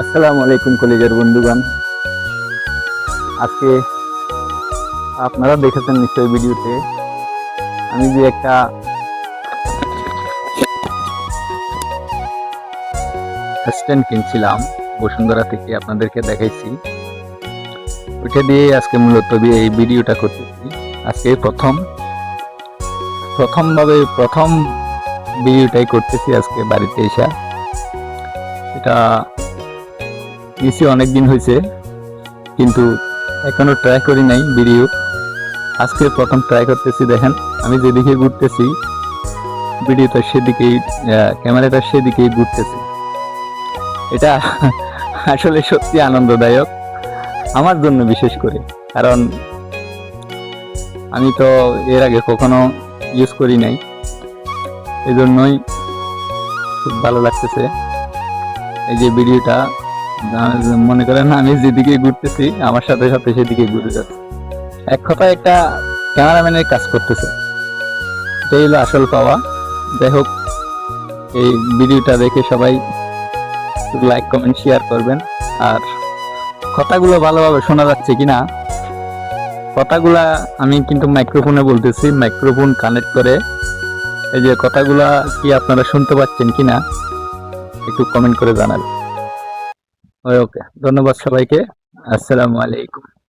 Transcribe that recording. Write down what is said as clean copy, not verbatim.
আসসালামু আলাইকুম কলেজের বন্ধুগণ। আজকে আপনারা দেখেছেন নিশ্চয়ই ভিডিওতে আমি যে একটা স্ট্যান্ড কিনছিলাম বসুন্ধরা থেকে, আপনাদেরকে দেখাইছি। ওইটা দিয়ে আজকে মূলত এই ভিডিওটা করতেছি। আজকে প্রথম ভিডিওটাই করতেছি আজকে বাড়িতে এসে। এটা নিশ্চয়ই অনেকদিন হয়েছে, কিন্তু এখনো ট্রাই করি নাই ভিডিও। আজকে প্রথম ট্রাই করতেছি। দেখেন আমি যেদিকে ঘুরতেছি ভিডিওটা সেদিকেই, ক্যামেরাটা সেদিকেই ঘুরতেছে। এটা আসলে সত্যি আনন্দদায়ক আমার জন্য, বিশেষ করে কারণ আমি তো এর আগে কখনো ইউজ করি নাই, এই জন্যই খুব ভালো লাগতেছে। এই যে ভিডিওটা মনে করেন আমি যেদিকে ঘুরতেছি আমার সাথে সাথে সেদিকে ঘুরে যাচ্ছে। এক কথায় একটা ক্যামেরাম্যানের কাজ করতেছে, এটাই হলো আসল পাওয়া। যাই হোক, এই ভিডিওটা দেখে সবাই লাইক কমেন্ট শেয়ার করবেন। আর কথাগুলো ভালোভাবে শোনা যাচ্ছে কিনা, কথাগুলা আমি কিন্তু মাইক্রোফোনে বলতেছি, মাইক্রোফোন কানেক্ট করে। এই যে কথাগুলা কি আপনারা শুনতে পাচ্ছেন কিনা একটু কমেন্ট করে জানাবেন। ওকে, ধন্যবাদ সবাইকে। আসসালামু আলাইকুম।